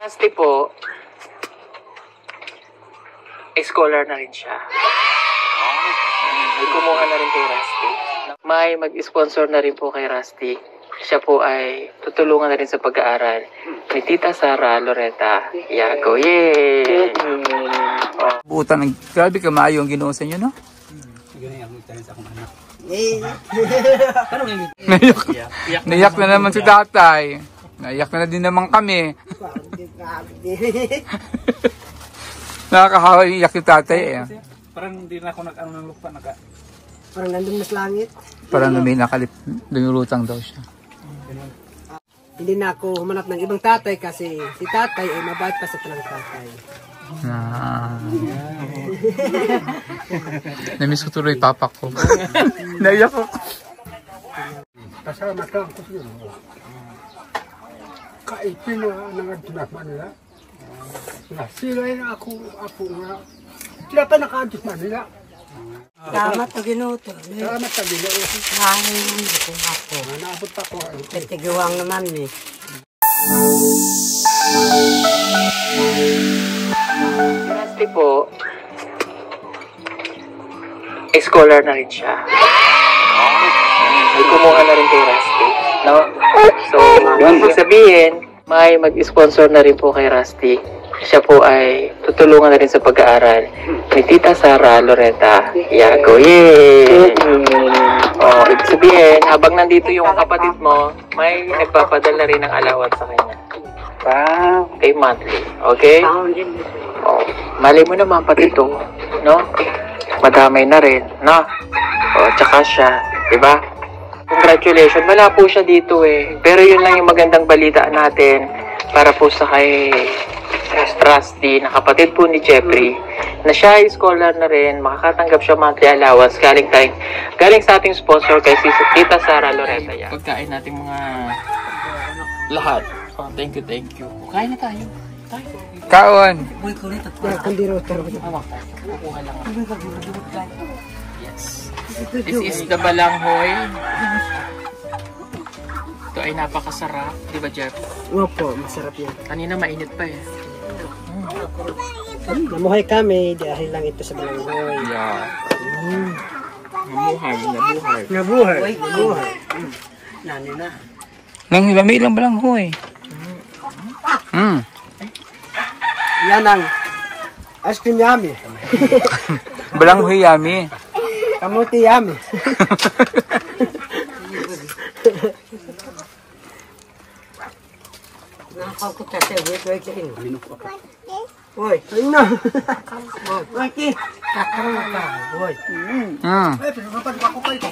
Rusty po, scholar na rin siya. May kumuha na rin kay Rusty. May mag-sponsor na rin po kay Rusty. Siya po ay tutulungan na rin sa pag-aaral ni Tita Sara Loretta Yago. Yay! Butan, grabe kamayo ang Ginoo sa inyo, no? Naiyak na naman si tatay. Naiyak na din naman kami. Nakakahawa yung iyak si tatay eh. Parang hindi na ako nag-ano ng lupa. Parang nandun na sa langit. Parang may nakalip, dumulutang daw siya. Hindi na ako humanap ng ibang tatay kasi si tatay ay mabait pa sa tanang tatay. Namiss ko tuloy papa ko. Naiyak ko. Kasama ka ako siya. Kaipin na nangadunat Manila. Sila na ako nga. Sila pa nakaadus Manila. Salamat na ginuto. Salamat sa Ginoo. Hangin ko ako. Naabot ako. Titigiwang naman eh. Rusty po, scholar na rin siya. May kumuha na rin kay Rusty. No? So, ibig sabihin, may mag-sponsor na rin po kay Rusty. Siya po ay tutulungan na rin sa pag-aaral ni Tita Sara Loretta Yago. Yay! Ibig sabihin, habang nandito yung kapatid mo, may nagpapadala rin ng allowance sa kanya. Kay monthly. Okay? Mali mo naman pati ito, no? Madamay na rin, no? Tsaka siya, diba? Congratulations, wala po siya dito eh. Pero yun lang yung magandang balita natin para po sa kay Rusty, na kapatid po ni Jeffrey, na siya ay scholar na rin, makakatanggap siya monthly allowance galing sa ating sponsor kay si Tita Sara Loretta. Pagkain natin mga lahat. Thank you. Kain na tayo. Kaon! Yes. This is the balanghoy. Ito ay napakasarap. Di ba, Jeff? Opo, masarap yan. Kanina mainit pa eh. Namuhay kami dahil lang ito sa balanghoy. Yeah. Nabuhay. Nabuhay. Nani na. Nang lami lang ba lang hoy? Yan ang astin yami. Balang hoy yami. Kamuti yami. Nakakakuta sa wait in. Oy, ano? Oy, kakaroon ka. Oy. Eh, pero mapad ako kayo ito.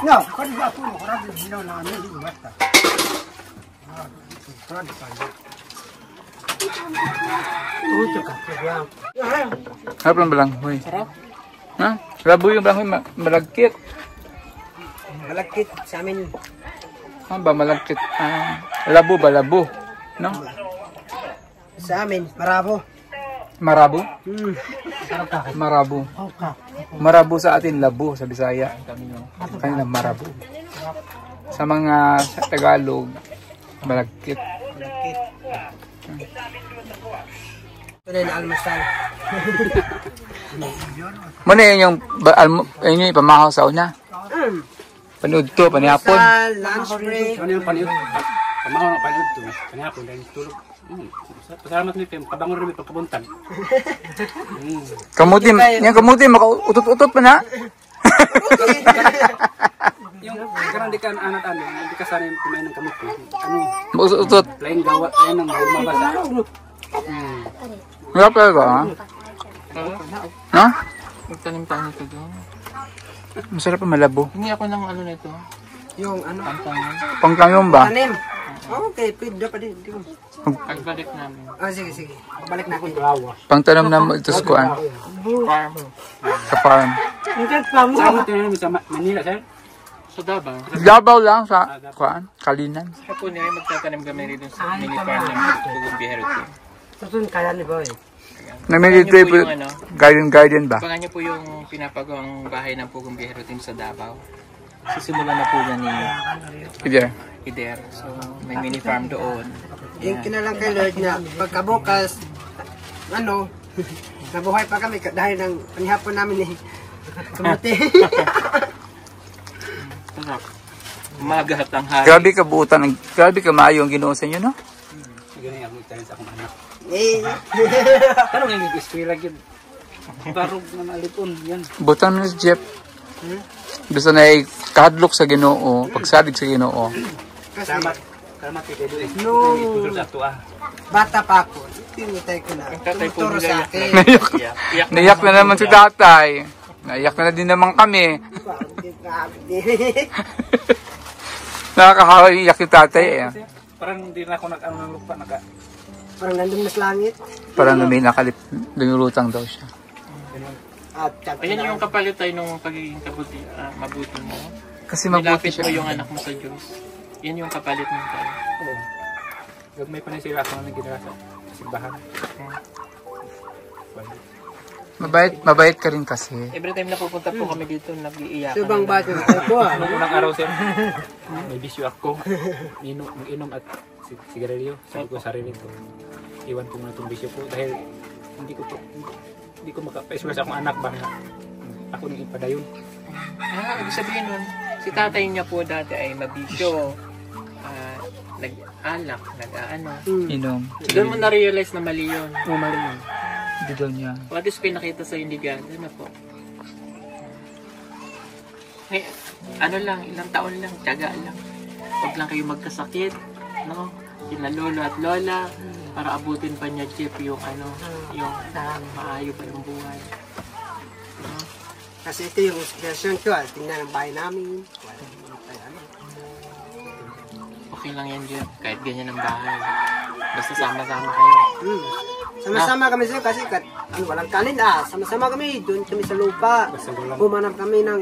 No, pwede ba ako makarap yung hinaw na ano, hindi basta. Tuto ka, program. Harap lang balang hoy. Sarap. Ha? Labo yung balang hoy, malagkit. Malagkit sa amin. Ano ba malagkit? Labo ba? Labo? No? Sa amin, marabo. Marabo? Sarap ka. Marabo. Okay. Marabo sa atin, labo sa Bisaya. Kanila marabo. Sa mga sa Tagalog, malagkit. Malagkit. Ito na yung almasal. Muna yun yung yun yung pamahaw sa una. Panood to, panihapon. Almasal, lunch break. Ano yung paniod? Pamahaw na paniod to. Panihapon dahil tulog. Pasalamat nito yung kabangon rin may pagkabuntan. Kamuti, yung kamuti, makautot-utot pa na. Yung karang di ka anat-ano, hindi ka sana yung kumain ng kamuti. Ano? Makautot. Lain gawa, yan ang mabasa. Wala pa ba? Ha? Magtanim tayo nito doon. Masarap pa malabo. Hindi ako ng ano nito. Yung ano? Pangkayong ba? Tanim. Okay, pwede pa din. Pagbalik namin. Sige. Balik na ako. Pangtanam na ito sa kuan. Farm. Sa farm. Saan mo tinanim sa Manila, sir? Sa Davao. Dabaw lang sa kuan, Kalinan. Sa po niya, magtatanim kami rin sa mini farm ng Pugong Bihero. Susun kaya ni Boy. Namilitay po, garden ba? Abangan niyo po yung pinapagawang bahay ng Pugong Bihero Team sa Davao. Sisimulan na po yan ni Ider. Ider. So, may mini farm doon. Thank you na lang kay Lord na pagkabukas, nabuhay pa kami dahil ng panghapon namin kamuti. Sarap. Umaga at tanghali. Grabe ka buutan, grabe ka maayo ang Ginoo sa inyo, no? Ganyan ako challenge akong anak. Pero ngayon nag-eskwela gyud. Barog na malipon yan. Butan mo si Jeff. Gusto na kahadlok sa Ginoo, pagsadig sa Ginoo. Salamat kay Doy. Nung Sa ato bata pa ako, tinutay ko na. Tumuturo sa akin. Naiyak na naman si tatay. Naiyak na din naman kami. Nakakahawa iyak yung tatay eh. Parang hindi na ako nag-ano ng lupa. Parang nandun mas langit. Parang may nakalip, lumulutang daw siya. At Ayan yung kapalit tayo nung pagiging mabuti mo. Kasi mabuti Nilapit siya. mo yung anak mo sa Diyos. Yan yung kapalit mo tayo. Oo. Gagmay pa na sila ako na ginawa sa simbahan. Mabait ka rin kasi. Every time na pupunta po kami dito, nag-iiyakan. subang bata ko Nung unang araw sir, may bisyo ako. Mag-inom at sigarilyo. Sabi ko sa sarili ko, iwan ko muna itong bisyo ko dahil hindi ko maka-express akong anak ba na ako nang ipadayon. Ibig sabihin nun, si tatay niya po dati ay mabisyo. Nag-alak, nag-ano. Inom. Doon mo na-realize na mali yun. Mali yun. Hindi daw niya. What is pinakita sa hindi ganda na po? Eh, ano lang, ilang taon lang, tiyaga lang. Huwag lang kayo magkasakit, no? Kina lolo at lola, para abutin pa niya Jeff yung yung maayo pa yung buhay. No? Kasi ito yung inspirasyon ko. Tingnan ang bahay namin. Okay lang yan Jeff, kahit ganyan ang bahay. Basta sama-sama kayo. Sama-sama kami sa'yo kasi walang kanin sama-sama kami, doon kami sa lupa. Humanap kami ng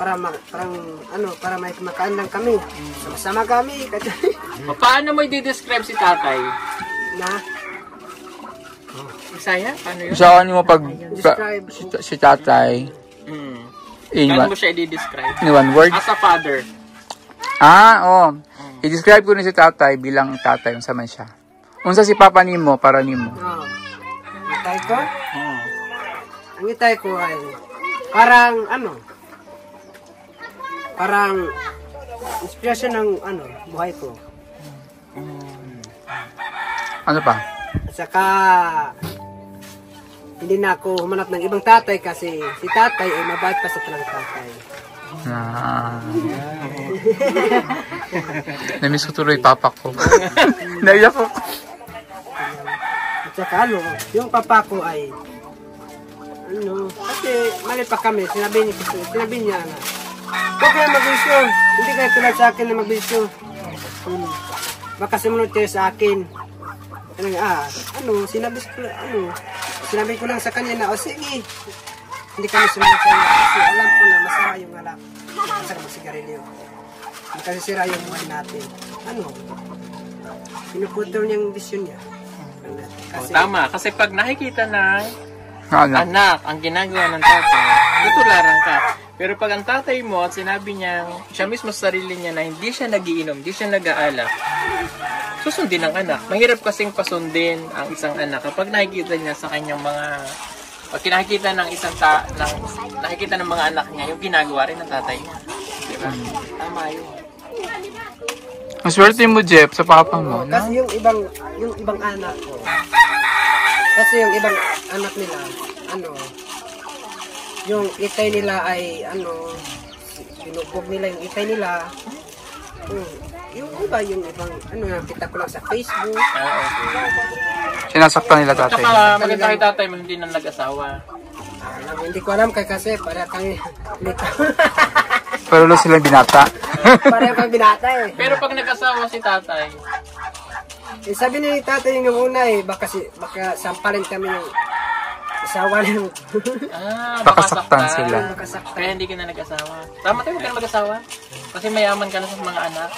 para may kumakain lang kami. Sama-sama kami. Paano mo i-describe si tatay? Na? Isaya? Paano yun? Sa ano mo pag Describe. si tatay in Paano mo siya i-describe? in one word? As a father. I-describe ko na si tatay bilang tatay, unsa man siya. Unsa si papa nimo para nimo? Itay ko? Ang itay ko ay parang parang inspirasyon ng buhay ko. Ano pa? At saka hindi na ako humanap ng ibang tatay kasi si tatay ay mabait pa sa tanang tatay. Namiss ko tuloy papa ko. Naiyak ko. At saka yung papa ko ay kasi mali pa kami, sinabi niya na huwag kayo magbisyo, hindi kayo tulad sa akin na magbisyo. Baka sumunod kayo sa akin. Sinabi ko lang sa kanya na, sige, hindi kami sumunod kayo kasi alam ko na masama yung alak. Masama magsigarilyo. Makasisira yung buhay natin. Pinuputol niya yung vision niya. Kasi, Tama, kasi pag nakikita ng Ano? anak ang ginagawa ng tatay, tutularan ka. Pero pag ang tatay mo at sinabi niya, siya mismo sa sarili niya na hindi siya nagiinom, hindi siya nag-aalak, susundin ng anak. Mahirap kasing pasundin ang isang anak kapag nakikita niya sa kanyang pag nakikita ng nakikita ng mga anak niya yung ginagawa rin ng tatay niya. Diba? Tama yun. Ang swerte mo, Jeff, sa papa mo. kasi yung ibang anak ko, kasi yung ibang anak nila, yung itay nila ay, pinupog nila yung itay nila. Yung iba, yung ibang, nakita ko lang sa Facebook. Sinasaktan nila tatay. Tsaka maganda kay tatay mo hindi na nag-asawa. Hindi ko alam kasi para kang lito. Pero lo silang binata. Para kang binata eh. Pero pag nag-asawa si tatay, Sabi ni tatay yung una baka sampalin kami ng asawa niyo. Baka saktan sila. Kaya hindi ka na nag-asawa. Tama tayo, huwag ka na mag-asawa. Kasi mayaman ka na sa mga anak.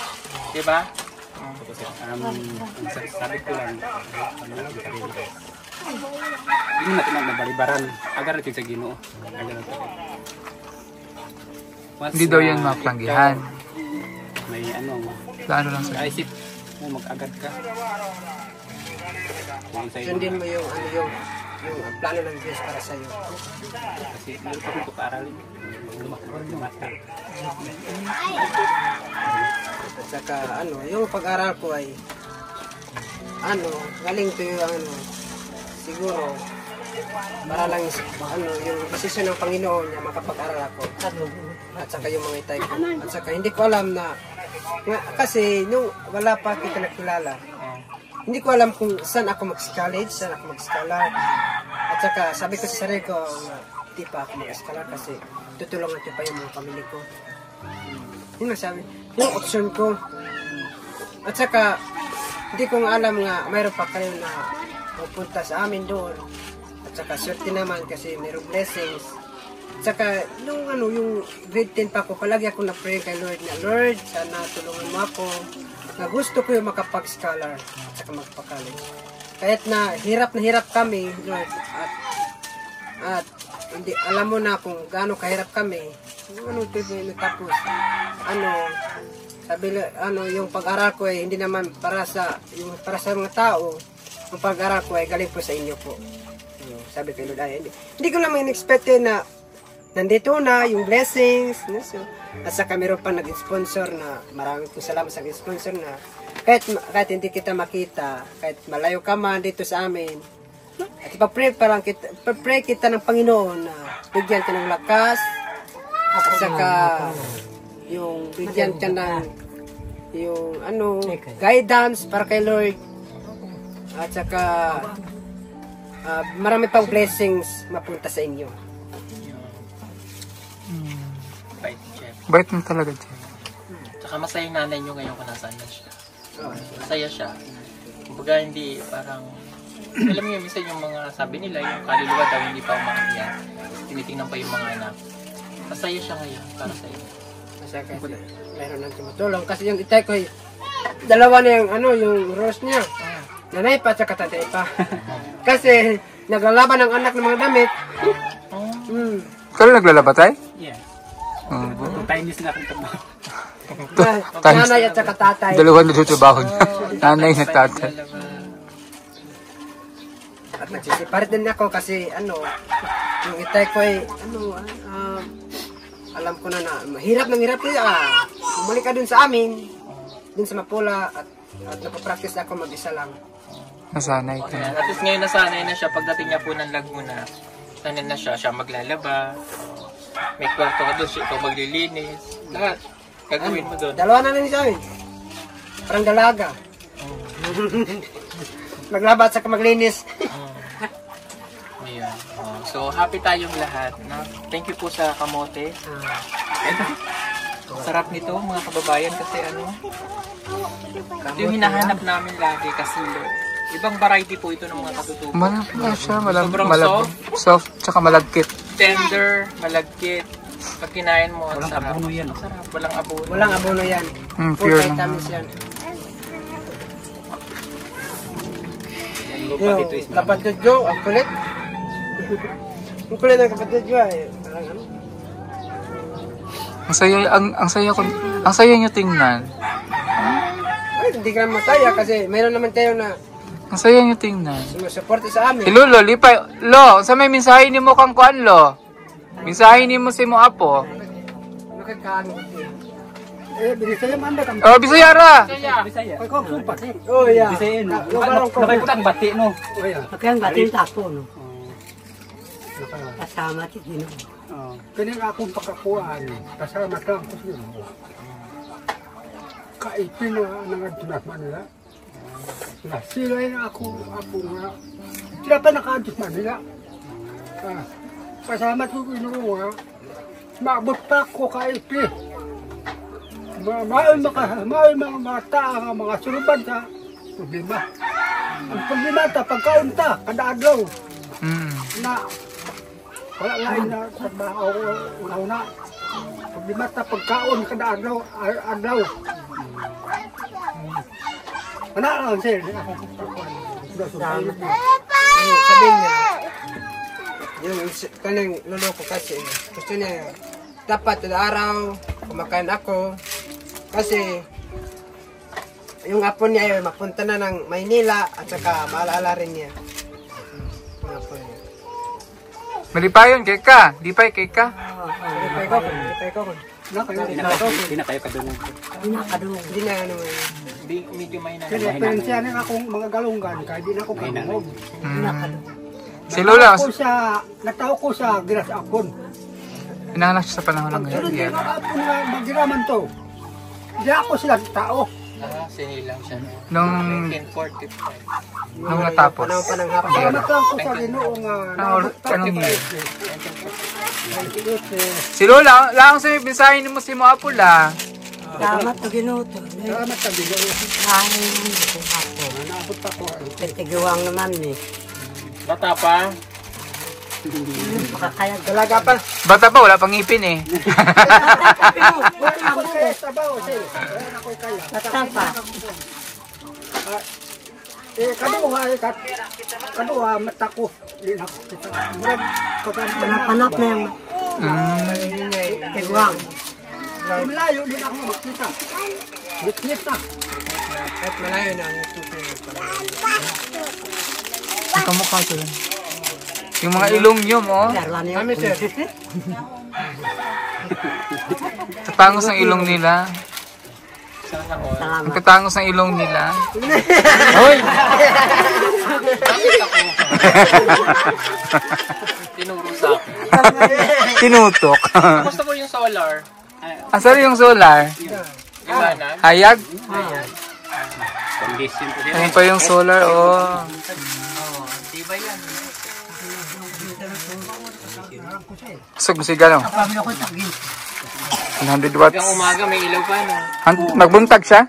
Diba? Sabi ko lang, hindi natin magbalibaran. Agar natin sa Ginoo. Once Hindi daw na yan mapanggihan. ikaw May ano mo. Plano lang sa'yo. Kaisip mo mag-agad ka. Kung sa'yo. Sundin mo yung yung plano ng Diyos para sa'yo. Kasi meron pa kung paaralin. Lumata. At saka yung pag-aral ko ay galing to yung siguro para lang yung desisyon ng Panginoon niya makapag-aral ako. At saka yung mga itay ko. At saka hindi ko alam na kasi nung wala pa kita nakilala, hindi ko alam kung saan ako mag-college, saan ako mag-scholar. At saka sabi ko sa sarili ko na hindi pa ako mag-scholar kasi tutulungan ko pa yung mga pamilya ko. Yun ang sabi, yung option ko. At saka hindi ko nga alam nga mayroon pa kayo na pupunta sa amin doon. At saka swerte naman kasi mayroong blessings. At saka yung grade 10 pa ako, palagi ako na-pray kay Lord na Lord, sana tulungan mo ako na gusto ko yung makapag-scholar at saka magpa-college. Kahit na hirap kami, Lord, at hindi alam mo na kung gaano kahirap kami. Tapos sabi yung pag-aral ko ay hindi naman para sa mga tao. Yung pag-aral ko ay galing po sa inyo po. Sabi ko Lord, hindi ko naman in-expect na nandito na yung blessings. So, at saka meron pa nag-sponsor na maraming po salamat sa nag-sponsor na kahit hindi kita makita, kahit malayo ka man dito sa amin, at ipapray kita ng Panginoon na bigyan ka ng lakas at saka yung bigyan ka ng yung guidance para kay Lord at saka marami pang blessings mapunta sa inyo. Bait, Chef. Bait mo talaga, Chef. Tsaka masaya yung nanay nyo ngayon kung nasaan na siya. Masaya siya. Kumbaga hindi parang, alam mo yun, minsan yung mga sabi nila, yung kaluluwa daw hindi pa umakiyan. Tinitingnan pa yung mga anak. Masaya siya ngayon para sa iyo. Masaya kasi meron nang tumutulong. Kasi yung itay ko, dalawa na yung rose niya. Nanay pa, tsaka tatay pa. Kasi naglalaban ng anak ng mga damit. Kaya naglalaba tayo? Yeah. Oh, Chinese na akong trabaho. Nanay at saka tatay. dalawa na trabaho niya. Nanay na tatay. At nagsisiparit din ako kasi yung itay ko ay alam ko na mahirap yun. Bumalik ka dun sa amin, dun sa Mapula at napapractice ako mag-isa lang. Nasanay ka. Ayan, at least ngayon nasanay na siya pagdating niya po ng Laguna. Sanay na siya maglalaba. May kwarto ka doon, ikaw maglilinis. Lahat. Gagawin mo doon. Dalawa na rin sa amin. Parang dalaga. Maglaba at saka maglinis. Ayan. So, happy tayong lahat. No? Thank you po sa kamote. Sarap nito mga kababayan kasi ito yung hinahanap namin lagi kasi ibang variety po ito ng mga katutubo. Malapit siya, Sobrang soft, tsaka malagkit. Tender, malagkit. Pag kinain mo, ang Walang sarap. abono yan. Ang sarap, walang abono. Walang abono yan. Pure Full lang. vitamins yan. Ang lupa dito is Kapatid ko, ang kulit. Ang kulit ng kapatid ko parang Ang saya niyo tingnan. ay, hindi ka naman masaya kasi mayroon naman kayo na Ang saya niyo tingnan. sumusuporte sa amin. Si Lolo, lipay. Lo, sa may mensahe ni mo kang kuan, Lo. Mensahe ni mo si mo apo. Nakakaano ko. Binisaya man ba kang Oh, Bisayara. Bisaya. ay kong sumpat. Oh, yeah. Bisaya no. Lugarong ko. Nakay putang bati no. Oh, yeah. Kaya batin tapo, no? Naka- Kasama si Gino. Kani nga akong pakakuan, kasama lang ko siya. Kaipin na nangadunat Manila. Sila yung ako nga. Sila pa nakaadus Manila. Kasama ko nga. Maabot pa ako kaipin. Maal mga mata ang mga suluban sa problema. Ang problema ta pagkaunta kada adlaw na wala lain na trabaho una. Problema ta pagkaon kada adlaw. Ana lang sir. Sabi niya, yung kanang lolo ko kasi, gusto niya dapat sa araw, kumakain ako. Kasi, yung apo niya ay mapunta na ng Maynila at saka maalala rin niya. Yung apo niya. Malipayon, kay ka. Di pa kay ka. Lipay ko. Hindi na kayo kadungan. Hindi na ano. Medyo may na. Kaya pensiya na akong mga galunggan, kaya di na ako kalungog. Si Lola, Nataw ko sa Giras Akon. pinanganak siya sa panahon ng Pero di ngayon. na ako nga magiraman to. Di ako silang tao. Sinilang siya. Nung 1945. natapos. Panahon pa ng hapon. Salamat lang ko sa Ginoo nga Anong year? 98. Si Lola, lang sa bisahin mo si mo Apula. Salamat to ginuto. Salamat sa Ginoo. Kain ko ako. Naabot ako. Titigiwang naman eh. Bata pa. Makakayag. Dalaga pa. Bata pa, wala pang ngipin eh. Ako kaya sabaw siya. Ako kaya. Matapa. Kaduha mata ko. Di na ako kita. Murag Panapanap na yung titigiwang. malayo din ako makita. Buklit na. Kahit malayo na ang tukoy. Ang kamukha ko lang. Yung mga ilong nyo mo, Darlan niya. Kami sir. katangos ng ilong nila. Ang Salamat. katangos ng ilong nila. Hoy! Tinuro sa akin. Tinutok. Gusto mo yung solar? Asan yung solar? Iwanan? Hayag? Condition po din. Ayun pa yung solar, oh. Di ba yan? Kusog mo siya, no? 100 watts. Hanggang umaga may ilaw pa, no? Magbuntag siya?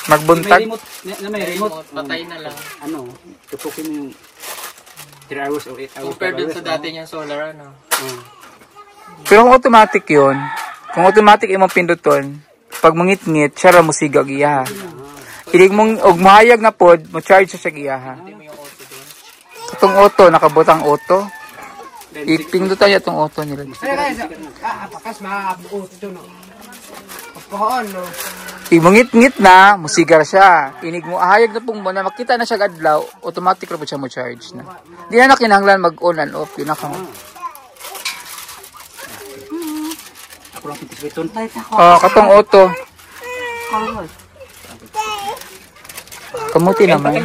Magbuntag? May remote. Patay na lang. Ano, tutukin mo yung 3 hours or 8 hours. Compared dun sa dati niyang solar, ano? Pero kung automatic yun, kung automatic imong pinduton, pag mangit-ngit, siya ra musiga giyaha. Ilig mong, og mahayag na pod, mo charge siya giyaha. Itong auto, nakabutang auto. Ipindutan niya itong auto nila. Apakas maabuot ito no. Pagkahoon no. Mangit-ngit na, musigar siya. Inig mo, ahayag na pong muna, makita na siya gadlaw, automatic ra po siya mo charge na. Di na kinahanglan mag-on and off, pinaka. Ako lang pitis-piton. Oh, katong auto. Kamuti naman.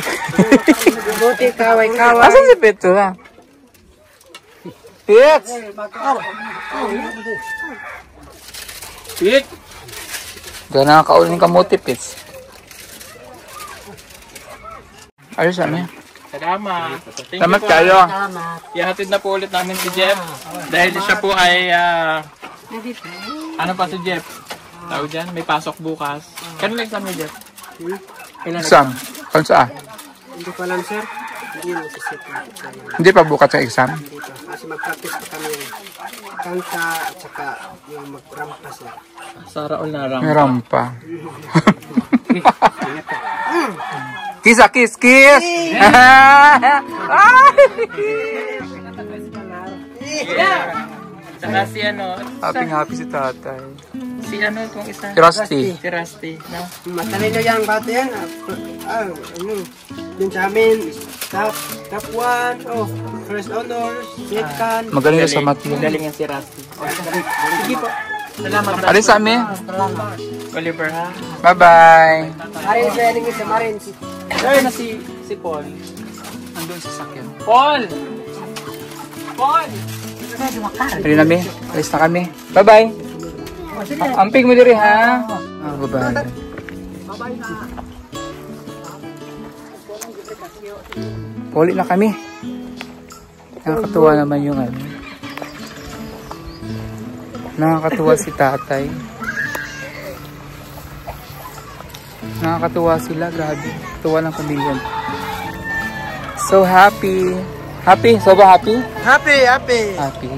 Buti kaway-kaway. Asan si Peto ha? Pits! Pit! Gana nakakaulin kamuti, Pits. Ayos ano? Salamat. Thank you Salamat po. kayo. Salamat. Ihatid na po ulit namin si Jeff. Dahil siya po ay, ano pa si Jeff? Tawag dyan, may pasok bukas. Kano na exam ni Jeff? Ilan Exam. Kung saan? Hindi ko alam sir. Hindi mo sisip. Hindi pa bukas sa exam. Hindi pa. Kasi mag-practice pa kami. Kanta at saka yung mag-rampa sir. Sara all na lang. Meron pa. Kiss, kiss, kiss! Saka si ano, Happy si tatay. si ano itong isa? Si Rusty. Si Rusty, no? Matalino yan bata yan. Ano? Yun sa amin. Top 1. Oh, first honors. Second. Magaling sa math yun. Magaling yan si Rusty. Sige po. Salamat. Alis sa amin. Oliver, ha? Bye-bye. Marines, training sa Marines. Ayun na si Paul. Andun sa sakyan. Paul! Paul! Ayun na kami. Alis na kami. Bye-bye. Amping mo diri ha. Bye-bye. Uli na kami. Nakakatuwa naman yung ano. Nakakatuwa si tatay. Nakakatuwa sila. Grabe. Tuwa ng pamilya. So happy. Happy? Sobrang happy? Happy, happy. Happy.